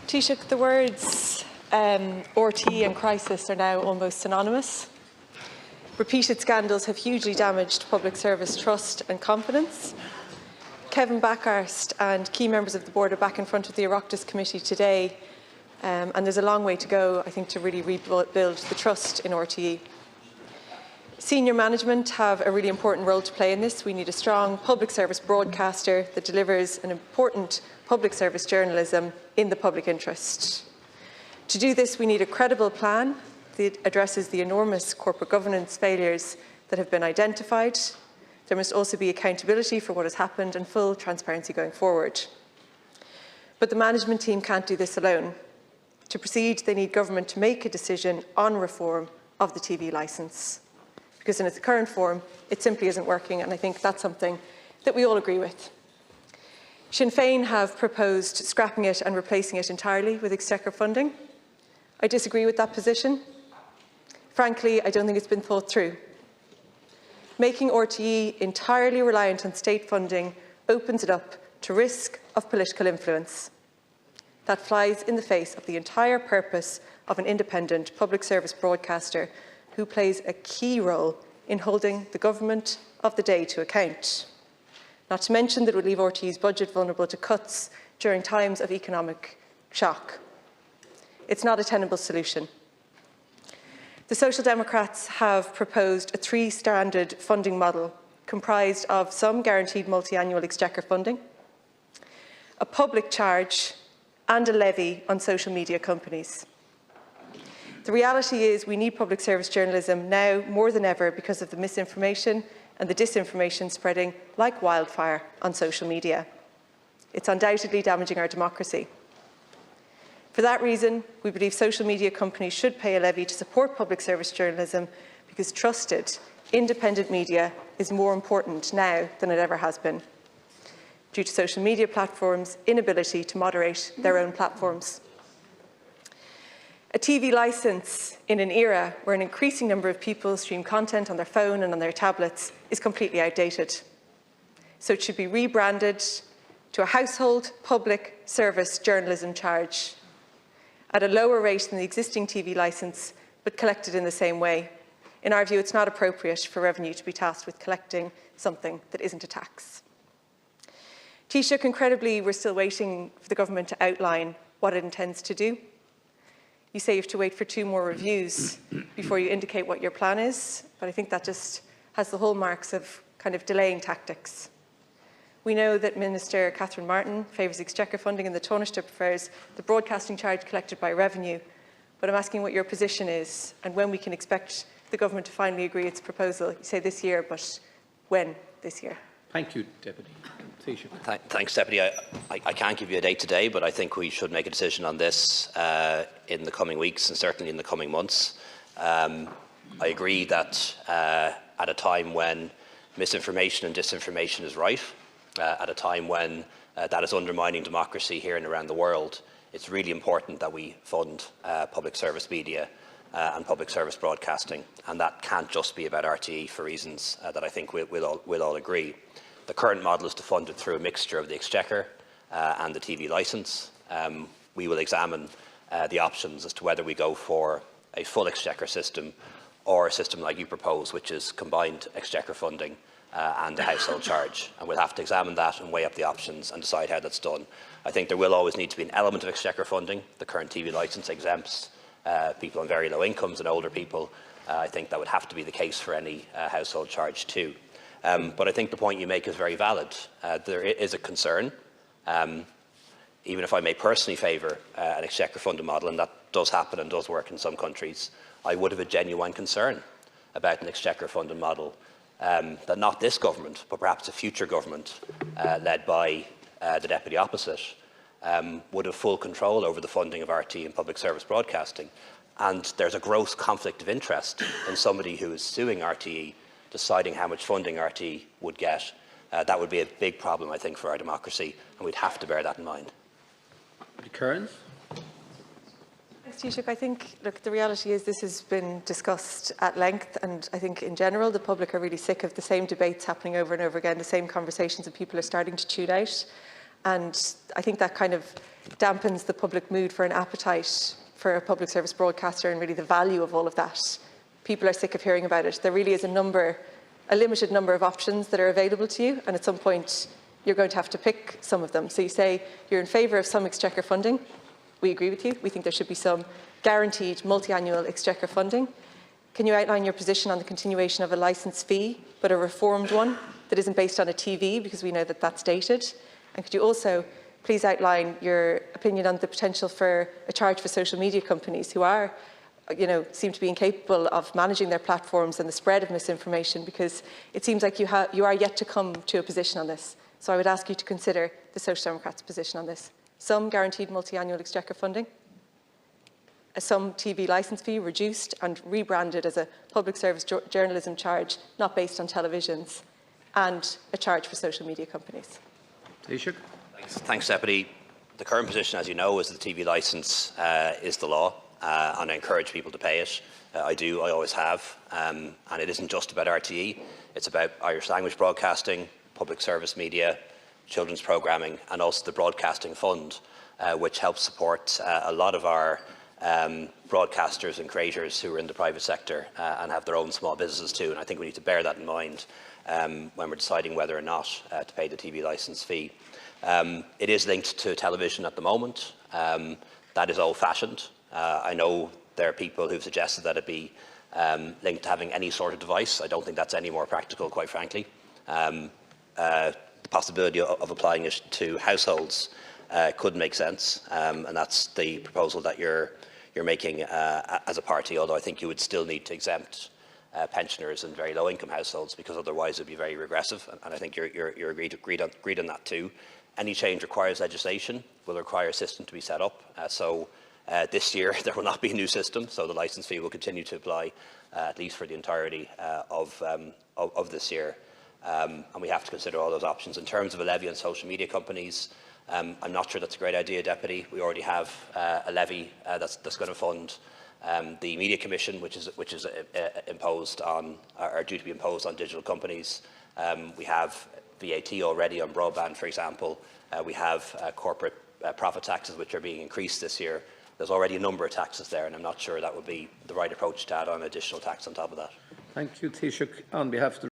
Taoiseach, the words RTE and crisis are now almost synonymous. Repeated scandals have hugely damaged public service trust and confidence. Kevin Backhurst and key members of the board are back in front of the Oireachtas Committee today, and there's a long way to go, I think, to really rebuild the trust in RTE. Senior management have a really important role to play in this. We need a strong public service broadcaster that delivers an important public service journalism in the public interest. To do this, we need a credible plan that addresses the enormous corporate governance failures that have been identified. There must also be accountability for what has happened and full transparency going forward. But the management team can't do this alone. To proceed, they need government to make a decision on reform of the TV licence, because in its current form, it simply isn't working, and I think that's something that we all agree with. Sinn Féin have proposed scrapping it and replacing it entirely with Exchequer funding. I disagree with that position. Frankly, I don't think it's been thought through. Making RTE entirely reliant on state funding opens it up to risk of political influence. That flies in the face of the entire purpose of an independent public service broadcaster who plays a key role in holding the government of the day to account. Not to mention that it would leave RTE's budget vulnerable to cuts during times of economic shock. It's not a tenable solution. The Social Democrats have proposed a three-stranded funding model comprised of some guaranteed multi-annual Exchequer funding, a public charge and a levy on social media companies. The reality is we need public service journalism now more than ever because of the misinformation and the disinformation spreading like wildfire on social media. It's undoubtedly damaging our democracy. For that reason, we believe social media companies should pay a levy to support public service journalism because trusted, independent media is more important now than it ever has been, due to social media platforms' inability to moderate their own platforms. A TV licence in an era where an increasing number of people stream content on their phone and on their tablets is completely outdated. So it should be rebranded to a household public service journalism charge at a lower rate than the existing TV licence, but collected in the same way. In our view, it's not appropriate for revenue to be tasked with collecting something that isn't a tax. Taoiseach, incredibly, we're still waiting for the government to outline what it intends to do. You say you have to wait for 2 more reviews before you indicate what your plan is, but I think that just has the hallmarks of kind of delaying tactics. We know that Minister Catherine Martin favours Exchequer funding and the Taoiseach prefers the broadcasting charge collected by revenue, but I'm asking what your position is and when we can expect the government to finally agree its proposal. You say this year, but when this year? Thank you, Deputy. Thanks, Deputy. I can't give you a date today, but I think we should make a decision on this in the coming weeks and certainly in the coming months. I agree that at a time when misinformation and disinformation is rife, at a time when that is undermining democracy here and around the world, it's really important that we fund public service media and public service broadcasting, and that can't just be about RTE for reasons that I think we'll all agree. The current model is to fund it through a mixture of the Exchequer and the TV licence. We will examine the options as to whether we go for a full Exchequer system or a system like you propose, which is combined Exchequer funding and a household charge. And we'll have to examine that and weigh up the options and decide how that's done. I think there will always need to be an element of Exchequer funding. The current TV licence exempts people on very low incomes and older people. I think that would have to be the case for any household charge too. But I think the point you make is very valid. There is a concern, even if I may personally favour an Exchequer funded model, and that does happen and does work in some countries, I would have a genuine concern about an Exchequer funded model that not this government, but perhaps a future government led by the deputy opposite would have full control over the funding of RTE and public service broadcasting. And there's a gross conflict of interest in somebody who is suing RTE deciding how much funding RTE would get. That would be a big problem, I think, for our democracy, and we'd have to bear that in mind. Kearns? Thanks, Taoiseach. I think, look, the reality is this has been discussed at length, and I think in general the public are really sick of the same debates happening over and over again, the same conversations, and people are starting to tune out. And I think that kind of dampens the public mood for an appetite for a public service broadcaster and really the value of all of that. People are sick of hearing about it. There really is a limited number of options that are available to you, and at some point you're going to have to pick some of them. So you say you're in favour of some exchequer funding. We agree with you. We think there should be some guaranteed multi-annual exchequer funding. Can you outline your position on the continuation of a licence fee, but a reformed one that isn't based on a TV, because we know that that's dated? And could you also please outline your opinion on the potential for a charge for social media companies who are, seem to be incapable of managing their platforms and the spread of misinformation, because it seems like you are yet to come to a position on this. So I would ask you to consider the Social Democrats' position on this. Some guaranteed multi-annual exchequer funding, some TV licence fee reduced and rebranded as a public service journalism charge not based on televisions, and a charge for social media companies. Taoiseach. Thanks, Deputy. The current position, as you know, is that the TV licence is the law, and I encourage people to pay it. I always have. And it isn't just about RTE, it's about Irish language broadcasting, public service media, children's programming, and also the Broadcasting Fund, which helps support a lot of our broadcasters and creators who are in the private sector and have their own small businesses too. And I think we need to bear that in mind when we're deciding whether or not to pay the TV licence fee. It is linked to television at the moment. That is old-fashioned. I know there are people who've suggested that it be linked to having any sort of device. I don't think that's any more practical, quite frankly. The possibility of applying it to households could make sense, and that's the proposal that you're making as a party, although I think you would still need to exempt pensioners and very low-income households, because otherwise it would be very regressive, and I think you're agreed on that too. Any change requires legislation, will require a system to be set up. This year there will not be a new system, so the licence fee will continue to apply at least for the entirety of this year. And we have to consider all those options. In terms of a levy on social media companies, I'm not sure that's a great idea, Deputy. We already have a levy that's going to fund the Media Commission, which is imposed on, or due to be imposed on digital companies. We have VAT already on broadband, for example. We have corporate profit taxes, which are being increased this year. There's already a number of taxes there, and I'm not sure that would be the right approach to add on additional tax on top of that. Thank you, Taoiseach. On behalf of the